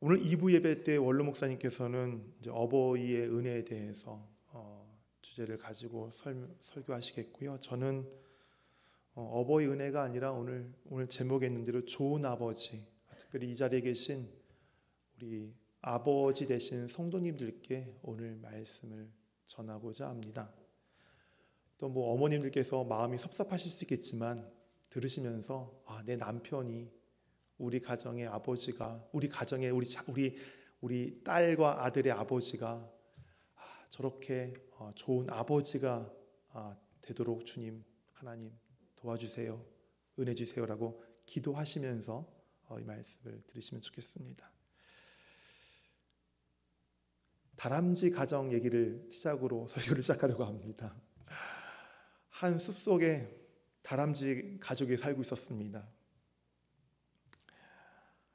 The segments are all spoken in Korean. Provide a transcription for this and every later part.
오늘 2부 예배 때 원로 목사님께서는 이제 어버이의 은혜에 대해서 주제를 가지고 설교하시겠고요. 저는 어버이 은혜가 아니라 오늘 제목에 있는 대로 좋은 아버지, 특별히 이 자리에 계신 우리 아버지 되신 성도님들께 오늘 말씀을 전하고자 합니다. 또 뭐 어머님들께서 마음이 섭섭하실 수 있겠지만 들으시면서 내 남편이 우리 가정의 아버지가, 우리 가정의 우리 딸과 아들의 아버지가 저렇게 좋은 아버지가 되도록 주님 하나님 도와주세요, 은혜 주세요라고 기도하시면서 이 말씀을 들으시면 좋겠습니다. 다람쥐 가정 얘기를 시작으로 설교를 시작하려고 합니다. 한 숲속에 다람쥐 가족이 살고 있었습니다.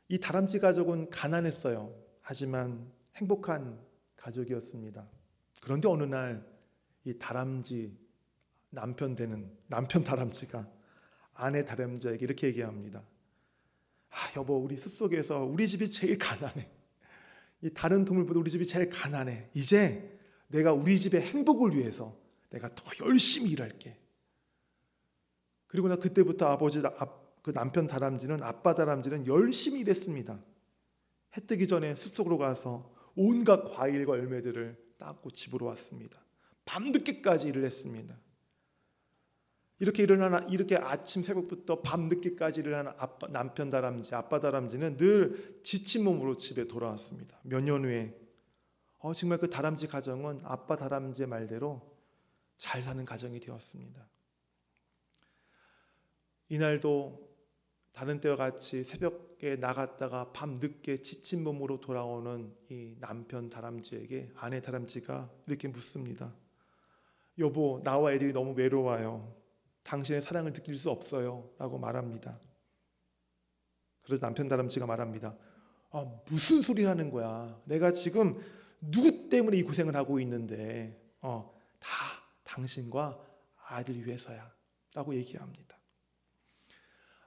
이 다람쥐 가족은 가난했어요. 하지만 행복한 가족이었습니다. 그런데 어느 날 이 다람쥐 남편 다람쥐가 아내 다람쥐에게 이렇게 얘기합니다. 여보, 우리 숲속에서 우리 집이 제일 가난해. 이 다른 동물보다 우리 집이 제일 가난해. 이제 내가 우리 집의 행복을 위해서 내가 더 열심히 일할게. 그리고 나 그때부터 그 남편 다람쥐는, 아빠 다람쥐는 열심히 일했습니다. 해 뜨기 전에 숲속으로 가서 온갖 과일과 열매들을 따고 집으로 왔습니다. 밤늦게까지 일을 했습니다. 이렇게 아침 새벽부터 밤늦게까지 일을 하는 남편 다람쥐, 아빠 다람쥐는 늘 지친 몸으로 집에 돌아왔습니다. 몇 년 후에 정말 그 다람쥐 가정은 아빠 다람쥐의 말대로 잘 사는 가정이 되었습니다. 이날도 다른 때와 같이 새벽에 나갔다가 밤늦게 지친 몸으로 돌아오는 이 남편 다람쥐에게 아내 다람쥐가 이렇게 묻습니다. 여보, 나와 애들이 너무 외로워요. 당신의 사랑을 느낄 수 없어요 라고 말합니다. 그래서 남편 다람쥐가 말합니다. 무슨 소리를 하는 거야. 내가 지금 누구 때문에 이 고생을 하고 있는데 다 당신과 아들 위해서야 라고 얘기합니다.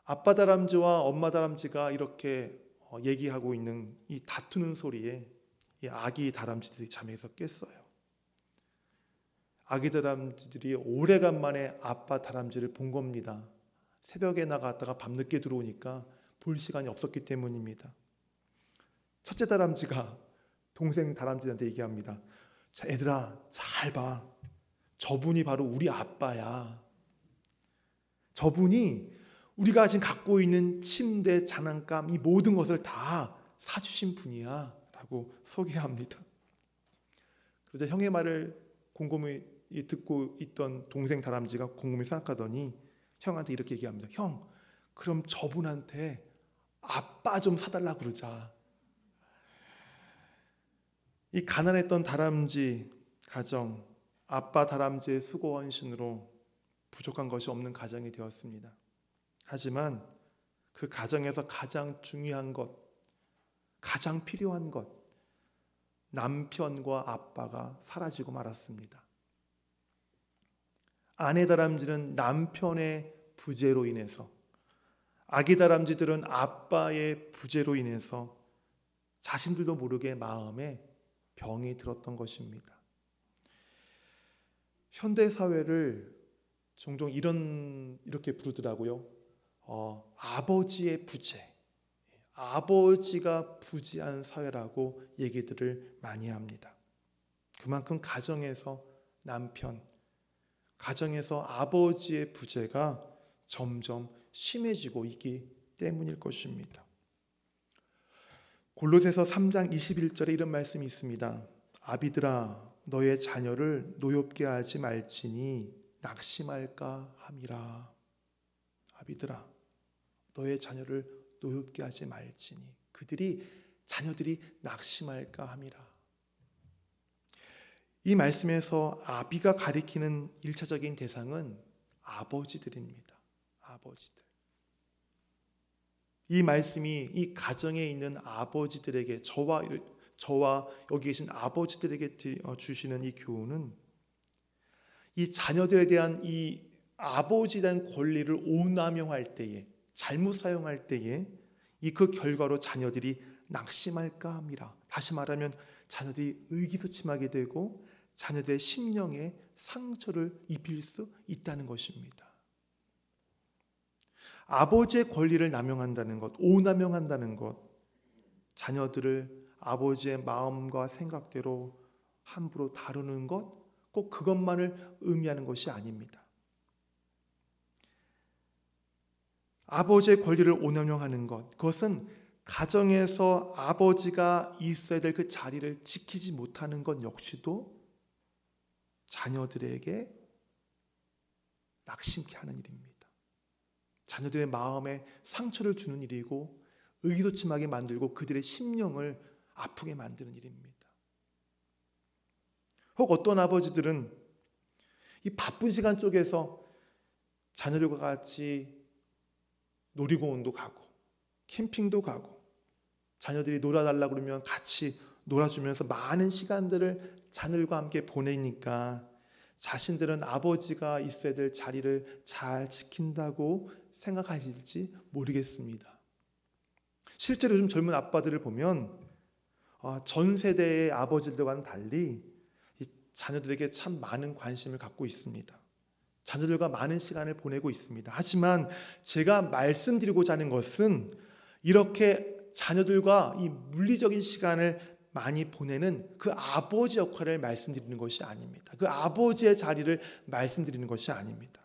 아빠 다람쥐와 엄마 다람쥐가 이렇게 얘기하고 있는 이 다투는 소리에 이 아기 다람쥐들이 잠에서 깼어요. 아기 다람쥐들이 오래간만에 아빠 다람쥐를 본 겁니다. 새벽에 나갔다가 밤늦게 들어오니까 볼 시간이 없었기 때문입니다. 첫째 다람쥐가 동생 다람쥐한테 얘기합니다. 자, 얘들아, 잘 봐. 저분이 바로 우리 아빠야. 저분이 우리가 지금 갖고 있는 침대, 장난감, 이 모든 것을 다 사주신 분이야 라고 소개합니다. 그러자 형의 말을 곰곰이 듣고 있던 동생 다람쥐가 곰곰이 생각하더니 형한테 이렇게 얘기합니다. 형, 그럼 저분한테 아빠 좀 사달라고 그러자. 이 가난했던 다람쥐 가정, 아빠 다람쥐의 수고 헌신으로 부족한 것이 없는 가정이 되었습니다. 하지만 그 가정에서 가장 중요한 것, 가장 필요한 것, 남편과 아빠가 사라지고 말았습니다. 아내 다람쥐는 남편의 부재로 인해서, 아기 다람쥐들은 아빠의 부재로 인해서 자신들도 모르게 마음에 병이 들었던 것입니다. 현대 사회를 종종 이렇게 부르더라고요. 아버지의 부재, 아버지가 부재한 사회라고 얘기들을 많이 합니다. 그만큼 가정에서 가정에서 아버지의 부재가 점점 심해지고 있기 때문일 것입니다. 골로새서 3장 21절에 이런 말씀이 있습니다. 아비들아, 너의 자녀를 노엽게 하지 말지니 낙심할까 함이라. 아비들아, 너의 자녀를 노엽게 하지 말지니, 자녀들이 낙심할까 함이라. 이 말씀에서 아비가 가리키는 1차적인 대상은 아버지들입니다. 아버지들. 이 말씀이 이 가정에 있는 아버지들에게, 저와 여기 계신 아버지들에게 주시는 이 교훈은, 이 자녀들에 대한 이 아버지에 대한 권리를 오남용할 때에, 잘못 사용할 때에 그 결과로 자녀들이 낙심할까 함이라. 다시 말하면 자녀들이 의기소침하게 되고 자녀들의 심령에 상처를 입힐 수 있다는 것입니다. 아버지의 권리를 남용한다는 것, 오남용한다는 것, 자녀들을 아버지의 마음과 생각대로 함부로 다루는 것, 꼭 그것만을 의미하는 것이 아닙니다. 아버지의 권리를 오남용하는 것, 그것은 가정에서 아버지가 있어야 될 그 자리를 지키지 못하는 것 역시도 자녀들에게 낙심케 하는 일입니다. 자녀들의 마음에 상처를 주는 일이고 의기소침하게 만들고 그들의 심령을 아프게 만드는 일입니다. 혹 어떤 아버지들은 이 바쁜 시간 쪽에서 자녀들과 같이 놀이공원도 가고 캠핑도 가고 자녀들이 놀아달라고 그러면 같이 놀아주면서 많은 시간들을 자녀들과 함께 보내니까 자신들은 아버지가 있어야 될 자리를 잘 지킨다고 생각하실지 모르겠습니다. 실제로 요즘 젊은 아빠들을 보면 전 세대의 아버지들과는 달리 자녀들에게 참 많은 관심을 갖고 있습니다. 자녀들과 많은 시간을 보내고 있습니다. 하지만 제가 말씀드리고자 하는 것은 이렇게 자녀들과 이 물리적인 시간을 많이 보내는 그 아버지 역할을 말씀드리는 것이 아닙니다. 그 아버지의 자리를 말씀드리는 것이 아닙니다.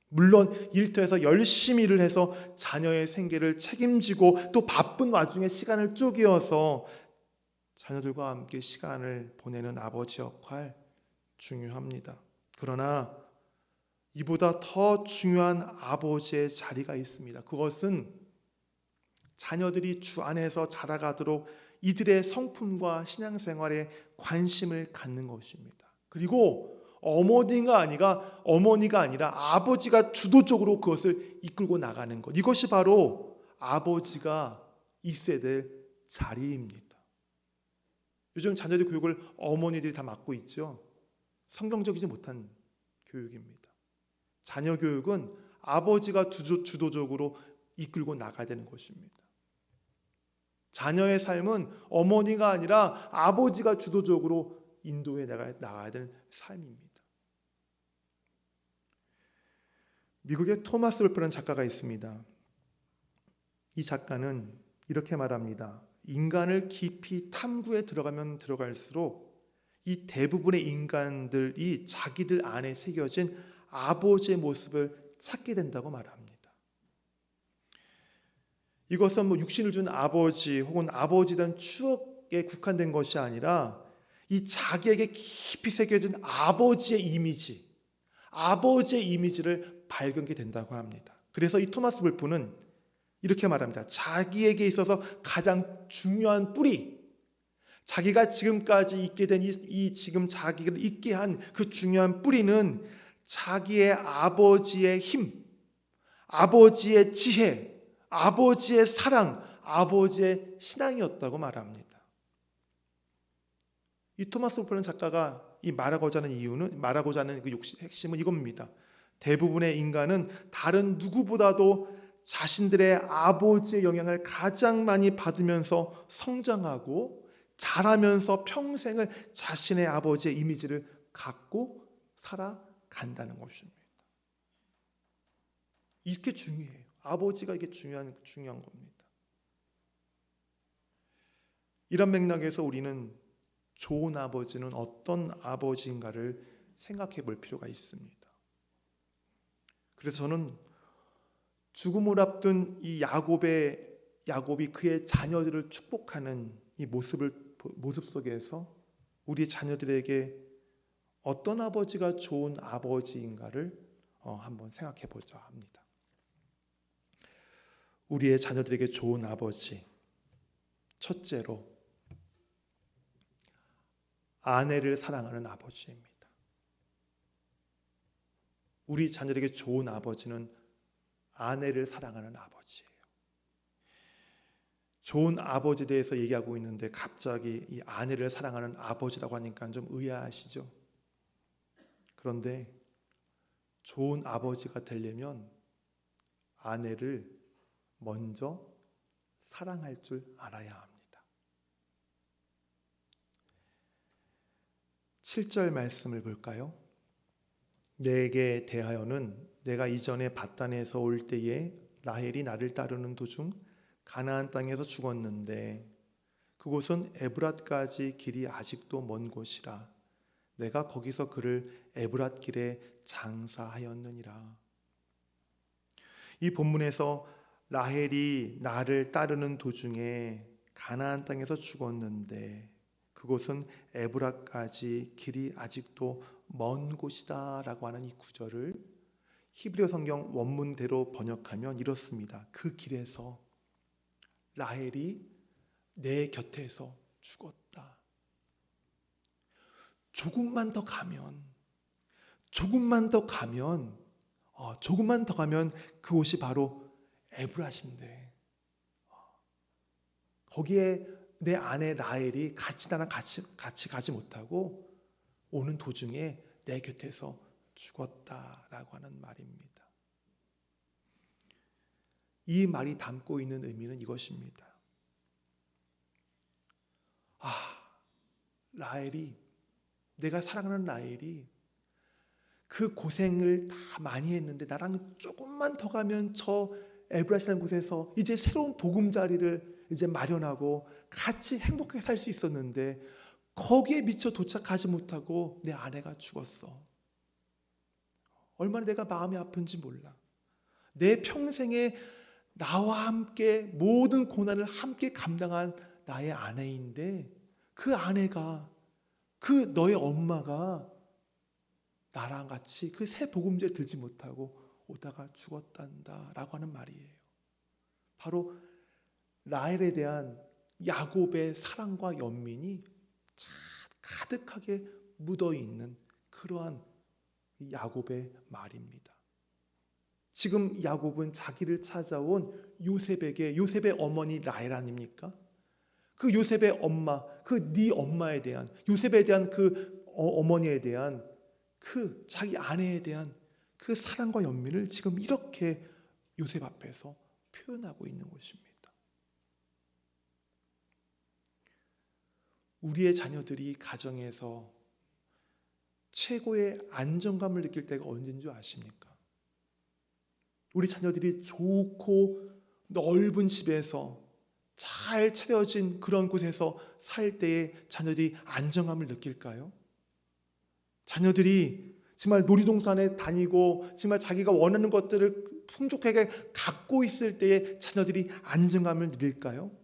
물론 일터에서 열심히 일을 해서 자녀의 생계를 책임지고 또 바쁜 와중에 시간을 쪼개어서 자녀들과 함께 시간을 보내는 아버지 역할 중요합니다. 그러나 이보다 더 중요한 아버지의 자리가 있습니다. 그것은 자녀들이 주 안에서 자라가도록 이들의 성품과 신앙생활에 관심을 갖는 것입니다. 그리고 어머니가 아니라 아버지가 주도적으로 그것을 이끌고 나가는 것. 이것이 바로 아버지가 있어야 될 자리입니다. 요즘 자녀들 교육을 어머니들이 다 맡고 있죠. 성경적이지 못한 교육입니다. 자녀 교육은 아버지가 주도적으로 이끌고 나가야 되는 것입니다. 자녀의 삶은 어머니가 아니라 아버지가 주도적으로 인도해 나가야 되는 삶입니다. 미국의 토마스 울프라는 작가가 있습니다. 이 작가는 이렇게 말합니다. 인간을 깊이 탐구해 들어가면 들어갈수록 이 대부분의 인간들이 자기들 안에 새겨진 아버지의 모습을 찾게 된다고 말합니다. 이것은 육신을 준 아버지 혹은 아버지에 대한 추억에 국한된 것이 아니라 이 자기에게 깊이 새겨진 아버지의 이미지를 발견하게 된다고 합니다. 그래서 이 토마스 울프는 이렇게 말합니다. 자기에게 있어서 가장 중요한 뿌리, 자기가 지금까지 있게 된 지금 자기를 있게 한 그 중요한 뿌리는 자기의 아버지의 힘, 아버지의 지혜, 아버지의 사랑, 아버지의 신앙이었다고 말합니다. 이 토마스 울프라는 작가가 말하고자 하는 그 핵심은 이겁니다. 대부분의 인간은 다른 누구보다도 자신들의 아버지의 영향을 가장 많이 받으면서 성장하고 자라면서 평생을 자신의 아버지의 이미지를 갖고 살아간다는 것입니다. 이렇게 중요해요. 아버지가 이게 중요한 겁니다. 이런 맥락에서 우리는 좋은 아버지는 어떤 아버지인가를 생각해 볼 필요가 있습니다. 그래서 저는 죽음을 앞둔 이 야곱이 그의 자녀들을 축복하는 이 모습 속에서 우리 자녀들에게 어떤 아버지가 좋은 아버지인가를 한번 생각해 보자 합니다. 우리의 자녀들에게 좋은 아버지, 첫째로 아내를 사랑하는 아버지입니다. 우리 자녀에게 좋은 아버지는 아내를 사랑하는 아버지예요. 좋은 아버지에 대해서 얘기하고 있는데 갑자기 이 아내를 사랑하는 아버지라고 하니까 좀 의아하시죠? 그런데 좋은 아버지가 되려면 아내를 먼저 사랑할 줄 알아야 합니다. 7절 말씀을 볼까요? 내게 대하여는 내가 이전에 밧단에서 올 때에 라헬이 나를 따르는 도중 가나안 땅에서 죽었는데 그곳은 에브랏까지 길이 아직도 먼 곳이라 내가 거기서 그를 에브랏 길에 장사하였느니라. 이 본문에서 라헬이 나를 따르는 도중에 가나안 땅에서 죽었는데 그곳은 에브랏까지 길이 아직도 먼 곳이다 라고 하는 이 구절을 히브리어 성경 원문대로 번역하면 이렇습니다. 그 길에서 라헬이 내 곁에서 죽었다. 조금만 더 가면 그곳이 바로 에브랏인데 거기에 내 아내 라헬이 나랑 같이 가지 못하고 오는 도중에 내 곁에서 죽었다라고 하는 말입니다. 이 말이 담고 있는 의미는 이것입니다. 내가 사랑하는 라헬이 그 고생을 다 많이 했는데 나랑 조금만 더 가면 저 에브랏이라는 곳에서 이제 새로운 보금자리를 이제 마련하고 같이 행복하게 살 수 있었는데 거기에 미처 도착하지 못하고 내 아내가 죽었어. 얼마나 내가 마음이 아픈지 몰라. 내 평생에 나와 함께 모든 고난을 함께 감당한 나의 아내인데 그 아내가 그 너의 엄마가 나랑 같이 그 새 복음제를 들지 못하고 오다가 죽었단다 라고 하는 말이에요. 바로 라헬에 대한 야곱의 사랑과 연민이 가득하게 묻어있는 그러한 야곱의 말입니다. 지금 야곱은 자기를 찾아온 요셉에게, 요셉의 어머니 라헬 아닙니까? 그 요셉의 엄마, 그 네 엄마에 대한, 요셉에 대한 그 어머니에 대한 그 자기 아내에 대한 그 사랑과 연민을 지금 이렇게 요셉 앞에서 표현하고 있는 것입니다. 우리의 자녀들이 가정에서 최고의 안정감을 느낄 때가 언제인 줄 아십니까? 우리 자녀들이 좋고 넓은 집에서 잘 차려진 그런 곳에서 살 때에 자녀들이 안정감을 느낄까요? 자녀들이 정말 놀이동산에 다니고 정말 자기가 원하는 것들을 풍족하게 갖고 있을 때에 자녀들이 안정감을 누릴까요?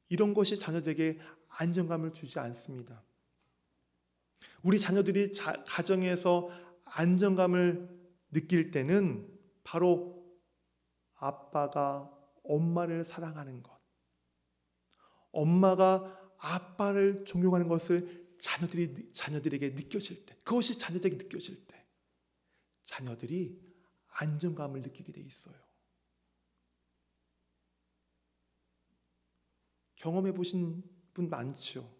이런 것이 자녀들에게 안정감을 주지 않습니다. 우리 자녀들이 가정에서 안정감을 느낄 때는 바로 아빠가 엄마를 사랑하는 것, 엄마가 아빠를 존경하는 것을 자녀들에게 느껴질 때, 그것이 자녀들에게 느껴질 때 자녀들이 안정감을 느끼게 돼 있어요. 경험해 보신 분 많죠?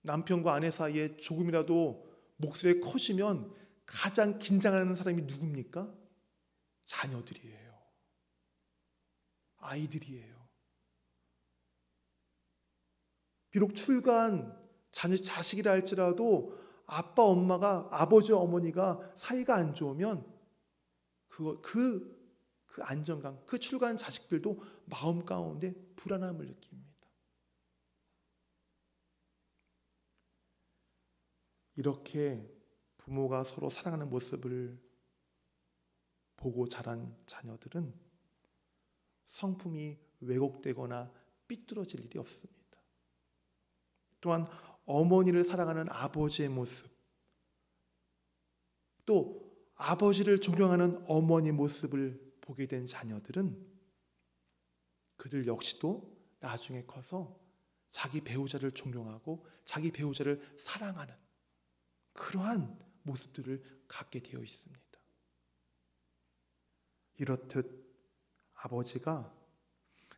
남편과 아내 사이에 조금이라도 목소리가 커지면 가장 긴장하는 사람이 누굽니까? 자녀들이에요. 아이들이에요. 비록 출가한 자식이라 할지라도 아빠, 엄마가, 아버지, 어머니가 사이가 안 좋으면 그 안정감, 그 출가한 자식들도 마음 가운데 불안함을 느낍니다. 이렇게 부모가 서로 사랑하는 모습을 보고 자란 자녀들은 성품이 왜곡되거나 삐뚤어질 일이 없습니다. 또한 어머니를 사랑하는 아버지의 모습, 또 아버지를 존경하는 어머니 모습을 보게 된 자녀들은 그들 역시도 나중에 커서 자기 배우자를 존경하고 자기 배우자를 사랑하는 그러한 모습들을 갖게 되어 있습니다. 이렇듯 아버지가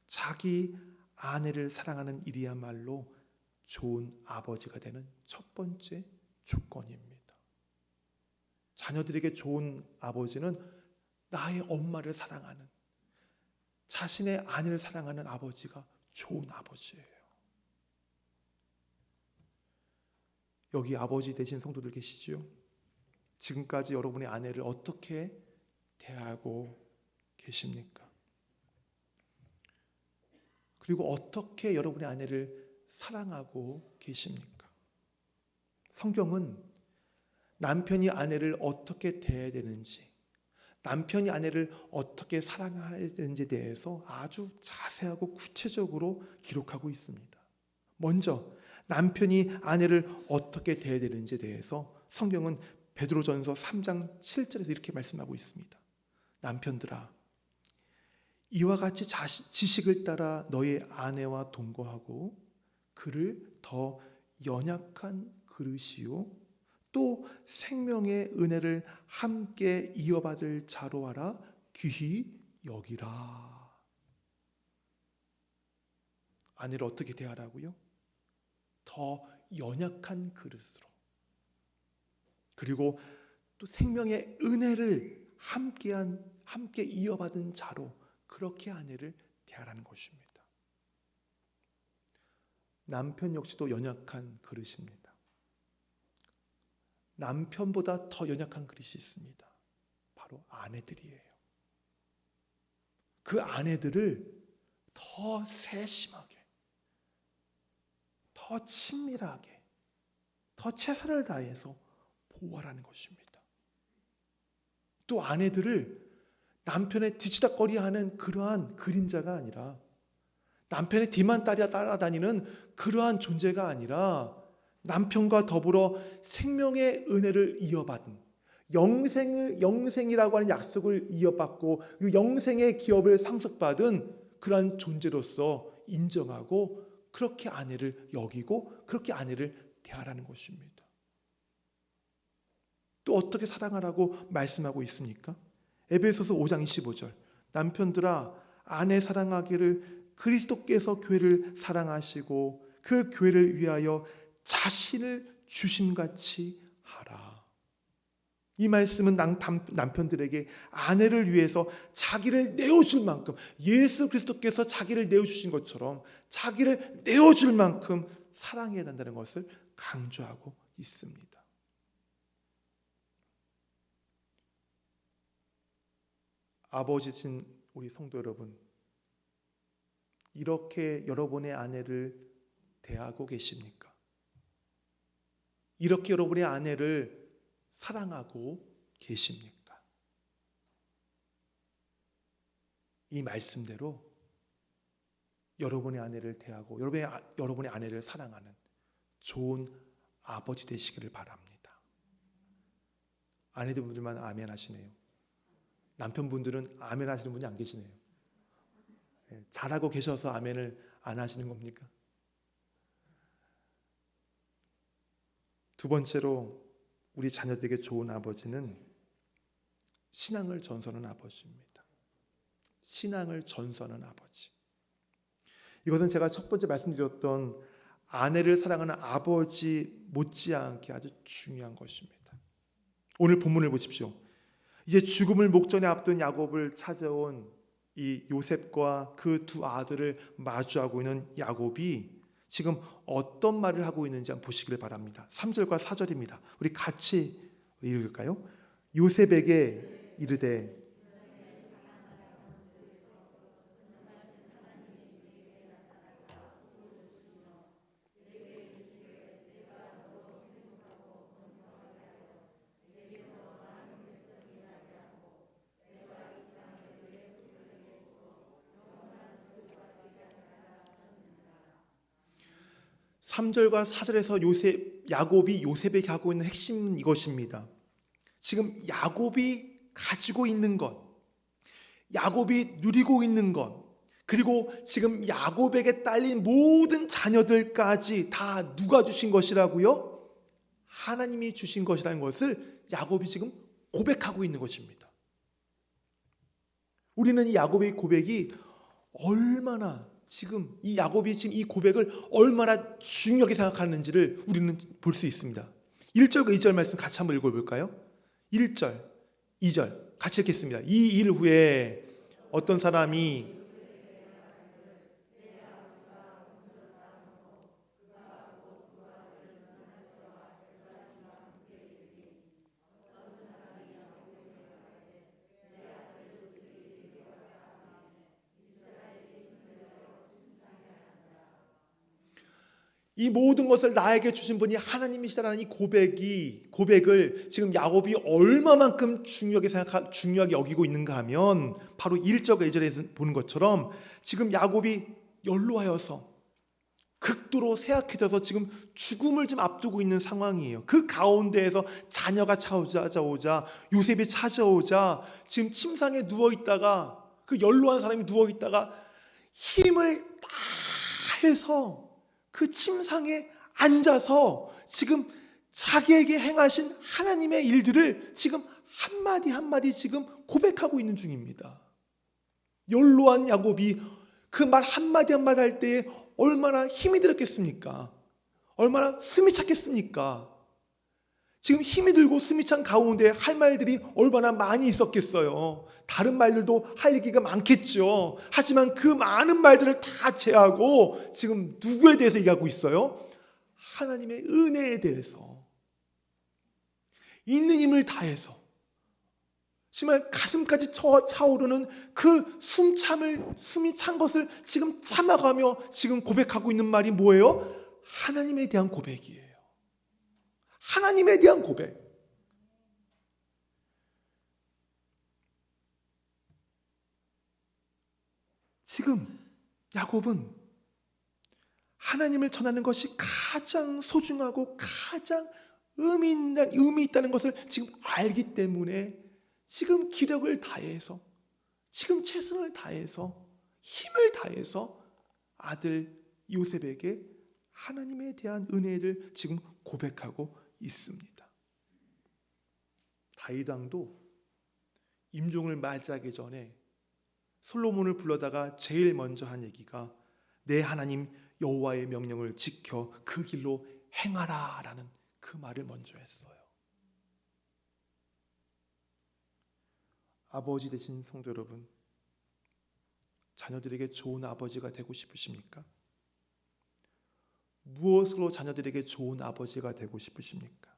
자기 아내를 사랑하는 일이야말로 좋은 아버지가 되는 첫 번째 조건입니다. 자녀들에게 좋은 아버지는 나의 엄마를 사랑하는, 자신의 아내를 사랑하는 아버지가 좋은 아버지예요. 여기 아버지 되신 성도들 계시죠? 지금까지 여러분의 아내를 어떻게 대하고 계십니까? 그리고 어떻게 여러분의 아내를 사랑하고 계십니까? 성경은 남편이 아내를 어떻게 대해야 되는지, 남편이 아내를 어떻게 사랑해야 되는지에 대해서 아주 자세하고 구체적으로 기록하고 있습니다. 먼저 남편이 아내를 어떻게 대해야 되는지에 대해서 성경은 베드로전서 3장 7절에서 이렇게 말씀하고 있습니다. 남편들아, 이와 같이 지식을 따라 너의 아내와 동거하고 그를 더 연약한 그릇이요 또 생명의 은혜를 함께 이어받을 자로 하라 귀히 여기라. 아내를 어떻게 대하라고요? 더 연약한 그릇으로, 그리고 또 생명의 은혜를 함께 이어받은 자로 그렇게 아내를 대하라는 것입니다. 남편 역시도 연약한 그릇입니다. 남편보다 더 연약한 그릇이 있습니다. 바로 아내들이에요. 그 아내들을 더 세심하게, 더 친밀하게, 더 최선을 다해서 보호하라는 것입니다. 또 아내들을 남편의 뒤치다꺼리하는 그러한 그림자가 아니라, 남편의 뒤만 따라다니는 그러한 존재가 아니라, 남편과 더불어 생명의 은혜를 이어받은, 영생이라고 하는 약속을 이어받고 그 영생의 기업을 상속받은 그러한 존재로서 인정하고 그렇게 아내를 여기고 그렇게 아내를 대하라는 것입니다. 또 어떻게 사랑하라고 말씀하고 있습니까? 에베소서 5장 25절, 남편들아 아내 사랑하기를 그리스도께서 교회를 사랑하시고 그 교회를 위하여 자신을 주심같이 하라. 이 말씀은 남편들에게 아내를 위해서 자기를 내어줄 만큼, 예수 그리스도께서 자기를 내어주신 것처럼 자기를 내어줄 만큼 사랑해야 한다는 것을 강조하고 있습니다. 아버지신 우리 성도 여러분, 이렇게 여러분의 아내를 대하고 계십니까? 이렇게 여러분의 아내를 사랑하고 계십니까? 이 말씀대로 여러분의 아내를 대하고 여러분의 아내를 사랑하는 좋은 아버지 되시기를 바랍니다. 아내들분들만 아멘 하시네요. 남편분들은 아멘 하시는 분이 안 계시네요. 잘하고 계셔서 아멘을 안 하시는 겁니까? 두 번째로 우리 자녀들에게 좋은 아버지는 신앙을 전수하는 아버지입니다. 신앙을 전수하는 아버지. 이것은 제가 첫 번째 말씀드렸던 아내를 사랑하는 아버지 못지않게 아주 중요한 것입니다. 오늘 본문을 보십시오. 이제 죽음을 목전에 앞둔 야곱을 찾아온 이 요셉과 그 두 아들을 마주하고 있는 야곱이 지금 어떤 말을 하고 있는지 한번 보시기를 바랍니다. 3절과 4절입니다. 우리 같이 읽을까요? 요셉에게 이르되 (3절과 4절에서) 야곱이 요셉에게 하고 있는 핵심은 이것입니다. 지금 야곱이 가지고 있는 것, 야곱이 누리고 있는 것, 그리고 지금 야곱에게 딸린 모든 자녀들까지 다 누가 주신 것이라고요? 하나님이 주신 것이라는 것을 야곱이 지금 고백하고 있는 것입니다. 우리는 이 야곱의 고백이 얼마나 지금 이 야곱이 지금 이 고백을 얼마나 중요하게 생각하는지를 우리는 볼 수 있습니다. 1절과 2절 말씀 같이 한번 읽어볼까요? 1절, 2절 같이 읽겠습니다. 이 일 후에 어떤 사람이 이 모든 것을 나에게 주신 분이 하나님이시다라는 이 고백을 지금 야곱이 얼마만큼 중요하게 여기고 있는가 하면 바로 1절 2절에서 보는 것처럼 지금 야곱이 연로하여서 극도로 쇠약해져서 지금 죽음을 지금 앞두고 있는 상황이에요. 그 가운데에서 자녀가 찾아오자 요셉이 찾아오자 지금 침상에 누워있다가 그 연로한 사람이 누워있다가 힘을 다 해서 그 침상에 앉아서 지금 자기에게 행하신 하나님의 일들을 지금 한마디 한마디 지금 고백하고 있는 중입니다. 연로한 야곱이 그 말 한마디 한마디 할 때에 얼마나 힘이 들었겠습니까? 얼마나 숨이 찼겠습니까? 지금 힘이 들고 숨이 찬 가운데 할 말들이 얼마나 많이 있었겠어요. 다른 말들도 할 얘기가 많겠죠. 하지만 그 많은 말들을 다 제하고 지금 누구에 대해서 얘기하고 있어요? 하나님의 은혜에 대해서, 있는 힘을 다해서 정말 가슴까지 차오르는 그 숨이 찬 것을 지금 참아가며 지금 고백하고 있는 말이 뭐예요? 하나님에 대한 고백이에요. 하나님에 대한 고백. 지금 야곱은 하나님을 전하는 것이 가장 소중하고 가장 의미 있다는 것을 지금 알기 때문에 지금 기력을 다해서, 지금 최선을 다해서, 힘을 다해서 아들 요셉에게 하나님에 대한 은혜를 지금 고백하고 있습니다. 다윗 왕도 임종을 맞이하기 전에 솔로몬을 불러다가 제일 먼저 한 얘기가 내 하나님 여호와의 명령을 지켜 그 길로 행하라 라는 그 말을 먼저 했어요. 아버지 되신 성도 여러분, 자녀들에게 좋은 아버지가 되고 싶으십니까? 무엇으로 자녀들에게 좋은 아버지가 되고 싶으십니까?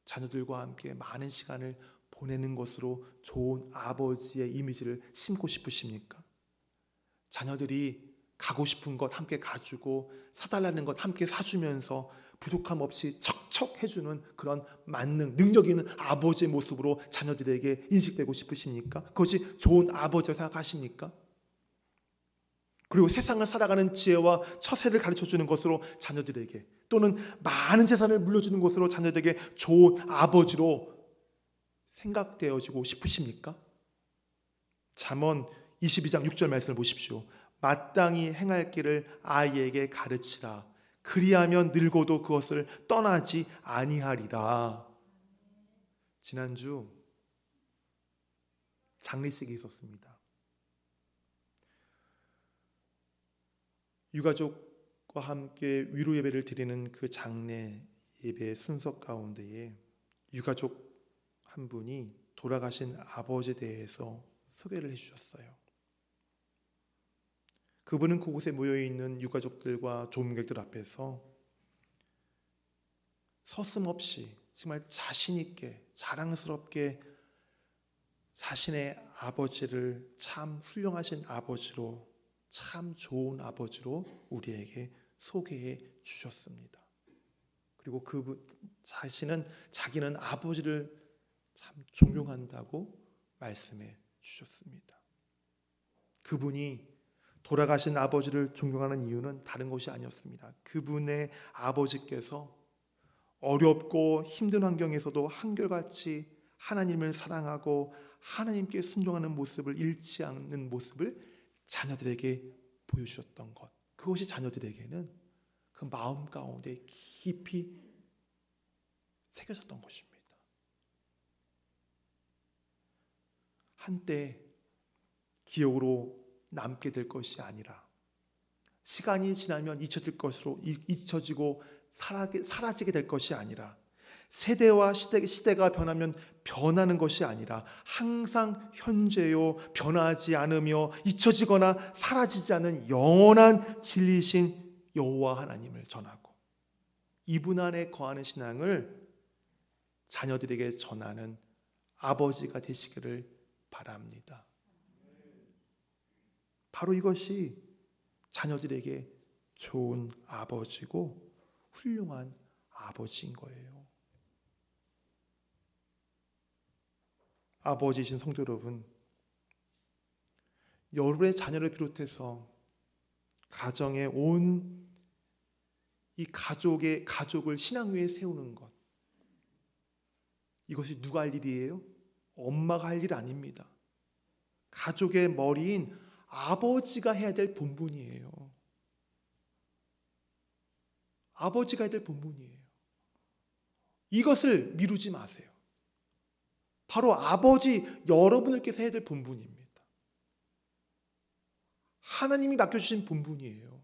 자녀들과 함께 많은 시간을 보내는 것으로 좋은 아버지의 이미지를 심고 싶으십니까? 자녀들이 가고 싶은 것 함께 가주고 사달라는 것 함께 사주면서 부족함 없이 척척 해주는 그런 만능, 능력 있는 아버지의 모습으로 자녀들에게 인식되고 싶으십니까? 그것이 좋은 아버지라고 생각하십니까? 그리고 세상을 살아가는 지혜와 처세를 가르쳐주는 것으로 자녀들에게, 또는 많은 재산을 물려주는 것으로 자녀들에게 좋은 아버지로 생각되어지고 싶으십니까? 잠언 22장 6절 말씀을 보십시오. 마땅히 행할 길을 아이에게 가르치라. 그리하면 늙어도 그것을 떠나지 아니하리라. 지난주 장례식이 있었습니다. 유가족과 함께 위로 예배를 드리는 그 장례 예배 순서 가운데에 유가족 한 분이 돌아가신 아버지에 대해서 소개를 해주셨어요. 그분은 그곳에 모여있는 유가족들과 조문객들 앞에서 서슴없이 정말 자신있게 자랑스럽게 자신의 아버지를 참 훌륭하신 아버지로, 참 좋은 아버지로 우리에게 소개해 주셨습니다. 그리고 자기는 아버지를 참 존경한다고 말씀해 주셨습니다. 그분이 돌아가신 아버지를 존경하는 이유는 다른 것이 아니었습니다. 그분의 아버지께서 어렵고 힘든 환경에서도 한결같이 하나님을 사랑하고 하나님께 순종하는 모습을 잃지 않는 모습을 자녀들에게 보여주셨던 것, 그것이 자녀들에게는 그 마음 가운데 깊이 새겨졌던 것입니다. 한때 기억으로 남게 될 것이 아니라 시간이 지나면 잊혀지고 사라지게 될 것이 아니라 세대와 시대가 변하면 변하는 것이 아니라 항상 현재요, 변하지 않으며 잊혀지거나 사라지지 않는 영원한 진리이신 여호와 하나님을 전하고 이분 안에 거하는 신앙을 자녀들에게 전하는 아버지가 되시기를 바랍니다. 바로 이것이 자녀들에게 좋은 아버지고 훌륭한 아버지인 거예요. 아버지이신 성도 여러분, 여러분의 자녀를 비롯해서 가정의 온 이 가족을 신앙 위에 세우는 것, 이것이 누가 할 일이에요? 엄마가 할 일 아닙니다. 가족의 머리인 아버지가 해야 될 본분이에요. 아버지가 해야 될 본분이에요. 이것을 미루지 마세요. 바로 아버지 여러분들께서 해야 될 본분입니다. 하나님이 맡겨주신 본분이에요.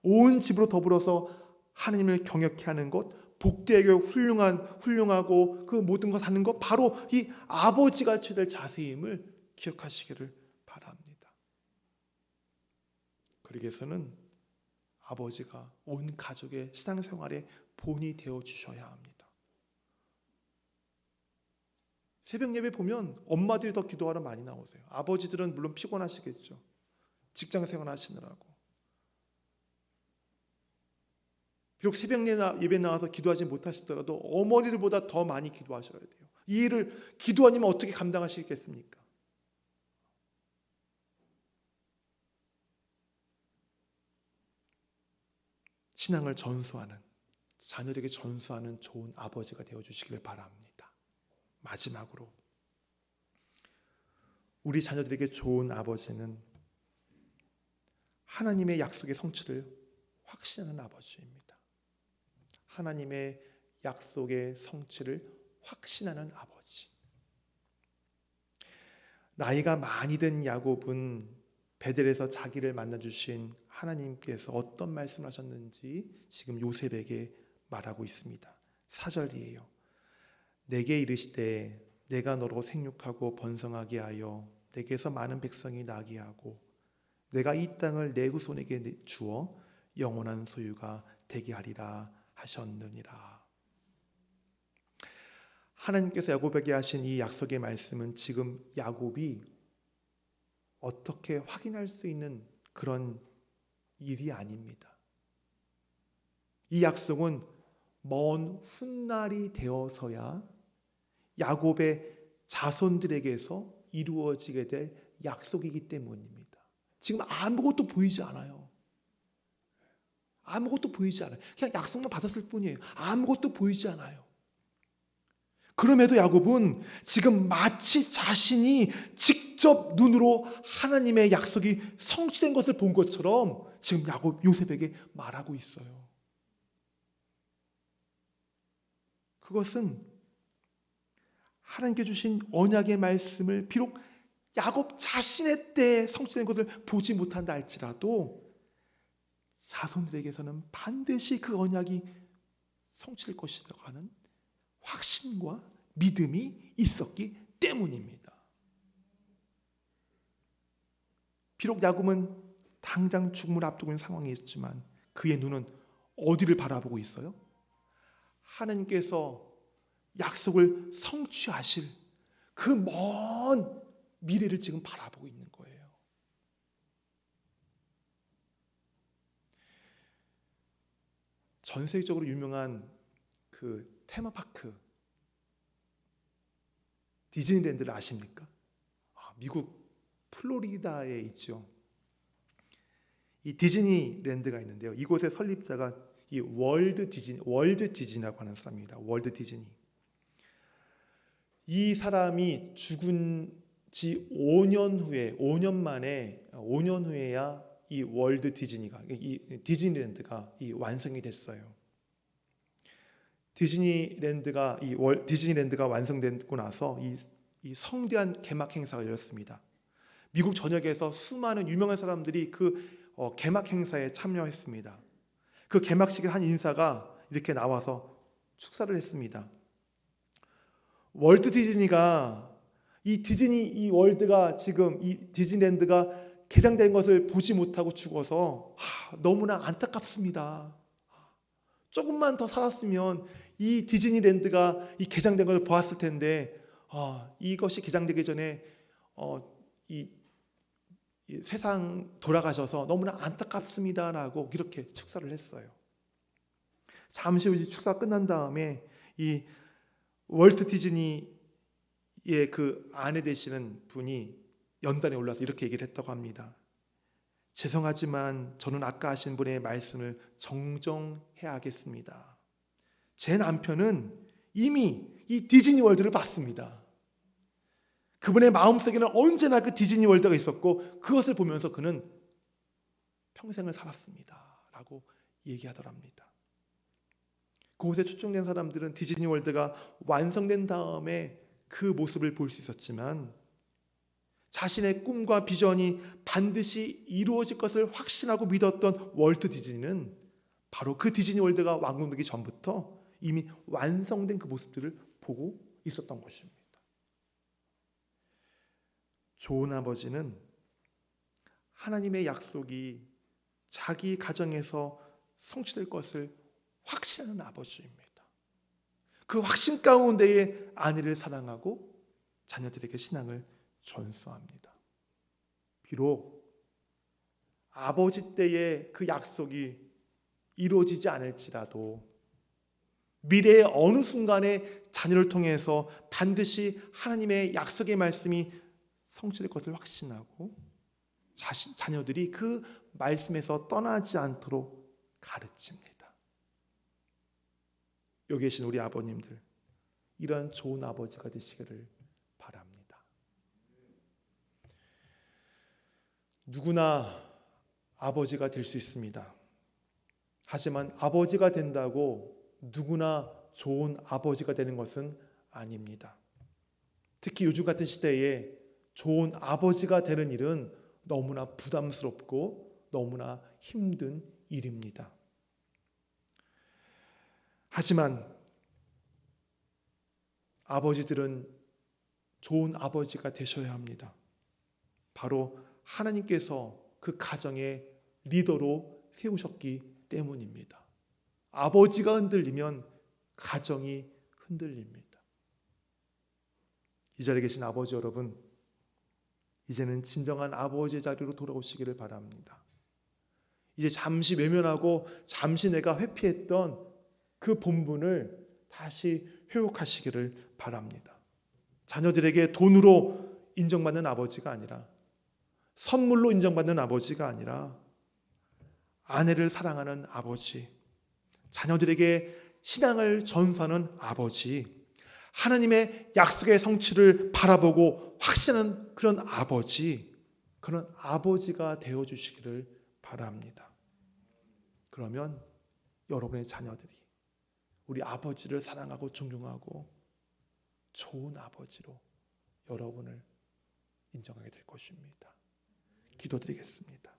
온 집으로 더불어서 하나님을 경외케 하는 것, 복되게 훌륭하고 그 모든 것 하는 것, 바로 이 아버지가 취할 자세임을 기억하시기를 바랍니다. 그러기 위해서는 아버지가 온 가족의 신앙생활의 본이 되어 주셔야 합니다. 새벽 예배 보면 엄마들이 더 기도하러 많이 나오세요. 아버지들은 물론 피곤하시겠죠. 직장 생활 하시느라고. 비록 새벽 예배 나와서 기도하지 못하시더라도 어머니들보다 더 많이 기도하셔야 돼요. 이 일을 기도 아니면 어떻게 감당하시겠습니까? 신앙을 전수하는, 자녀에게 전수하는 좋은 아버지가 되어주시길 바랍니다. 마지막으로 우리 자녀들에게 좋은 아버지는 하나님의 약속의 성취를 확신하는 아버지입니다. 하나님의 약속의 성취를 확신하는 아버지. 나이가 많이 든 야곱은 베델에서 자기를 만나주신 하나님께서 어떤 말씀을 하셨는지 지금 요셉에게 말하고 있습니다. 4절이에요. 내게 이르시되 내가 너로 생육하고 번성하게 하여 내게서 많은 백성이 나게 하고 내가 이 땅을 내 후손에게 주어 영원한 소유가 되게 하리라 하셨느니라. 하나님께서 야곱에게 하신 이 약속의 말씀은 지금 야곱이 어떻게 확인할 수 있는 그런 일이 아닙니다. 이 약속은 먼 훗날이 되어서야 야곱의 자손들에게서 이루어지게 될 약속이기 때문입니다. 지금 아무것도 보이지 않아요. 아무것도 보이지 않아요. 그냥 약속만 받았을 뿐이에요. 아무것도 보이지 않아요. 그럼에도 야곱은 지금 마치 자신이 직접 눈으로 하나님의 약속이 성취된 것을 본 것처럼 지금 요셉에게 말하고 있어요. 그것은 하나님께 주신 언약의 말씀을 비록 야곱 자신의 때에 성취된 것을 보지 못한다 할지라도 자손들에게서는 반드시 그 언약이 성취될 것이라고 하는 확신과 믿음이 있었기 때문입니다. 비록 야곱은 당장 죽음을 앞두고 있는 상황이 있지만 그의 눈은 어디를 바라보고 있어요? 하나님께서 약속을 성취하실 그 먼 미래를 지금 바라보고 있는 거예요. 전 세계적으로 유명한 그 테마파크 디즈니랜드를 아십니까? 미국 플로리다에 있죠. 이 디즈니랜드가 있는데요. 이곳의 설립자가 이 월드 디즈니라고 하는 사람입니다. 월드 디즈니. 이 사람이 죽은 지 5년 후에야 이 월드 디즈니가, 이 디즈니랜드가 이 완성이 됐어요. 디즈니랜드가 완성되고 나서 이 성대한 개막 행사가 열렸습니다. 미국 전역에서 수많은 유명한 사람들이 그 개막 행사에 참여했습니다. 그 개막식에 한 인사가 이렇게 나와서 축사를 했습니다. 월드 디즈니가 이 월드가 지금 이 디즈니랜드가 개장된 것을 보지 못하고 죽어서 너무나 안타깝습니다. 조금만 더 살았으면 이 디즈니랜드가 이 개장된 것을 보았을 텐데 이것이 개장되기 전에 이 이 세상 돌아가셔서 너무나 안타깝습니다라고 이렇게 축사를 했어요. 잠시 후 축사 끝난 다음에 이 월트 디즈니의 그 아내 되시는 분이 연단에 올라서 이렇게 얘기를 했다고 합니다. 죄송하지만 저는 아까 하신 분의 말씀을 정정해야 하겠습니다. 제 남편은 이미 이 디즈니 월드를 봤습니다. 그분의 마음속에는 언제나 그 디즈니 월드가 있었고 그것을 보면서 그는 평생을 살았습니다 라고 얘기하더랍니다. 그곳에 초청된 사람들은 디즈니 월드가 완성된 다음에 그 모습을 볼 수 있었지만 자신의 꿈과 비전이 반드시 이루어질 것을 확신하고 믿었던 월트 디즈니는 바로 그 디즈니 월드가 완공되기 전부터 이미 완성된 그 모습들을 보고 있었던 것입니다. 좋은 아버지는 하나님의 약속이 자기 가정에서 성취될 것을 확신하는 아버지입니다. 그 확신 가운데에 아내를 사랑하고 자녀들에게 신앙을 전수합니다. 비록 아버지 때의 그 약속이 이루어지지 않을지라도 미래의 어느 순간에 자녀를 통해서 반드시 하나님의 약속의 말씀이 성취될 것을 확신하고 자녀들이 그 말씀에서 떠나지 않도록 가르칩니다. 여기 계신 우리 아버님들, 이런 좋은 아버지가 되시기를 바랍니다. 누구나 아버지가 될 수 있습니다. 하지만 아버지가 된다고 누구나 좋은 아버지가 되는 것은 아닙니다. 특히 요즘 같은 시대에 좋은 아버지가 되는 일은 너무나 부담스럽고 너무나 힘든 일입니다. 하지만 아버지들은 좋은 아버지가 되셔야 합니다. 바로 하나님께서 그 가정의 리더로 세우셨기 때문입니다. 아버지가 흔들리면 가정이 흔들립니다. 이 자리에 계신 아버지 여러분, 이제는 진정한 아버지의 자리로 돌아오시기를 바랍니다. 이제 잠시 외면하고 잠시 내가 회피했던 그 본분을 다시 회복하시기를 바랍니다. 자녀들에게 돈으로 인정받는 아버지가 아니라, 선물로 인정받는 아버지가 아니라, 아내를 사랑하는 아버지, 자녀들에게 신앙을 전수하는 아버지, 하나님의 약속의 성취를 바라보고 확신하는 그런 아버지, 그런 아버지가 되어주시기를 바랍니다. 그러면 여러분의 자녀들이 우리 아버지를 사랑하고 존경하고 좋은 아버지로 여러분을 인정하게 될 것입니다. 기도드리겠습니다.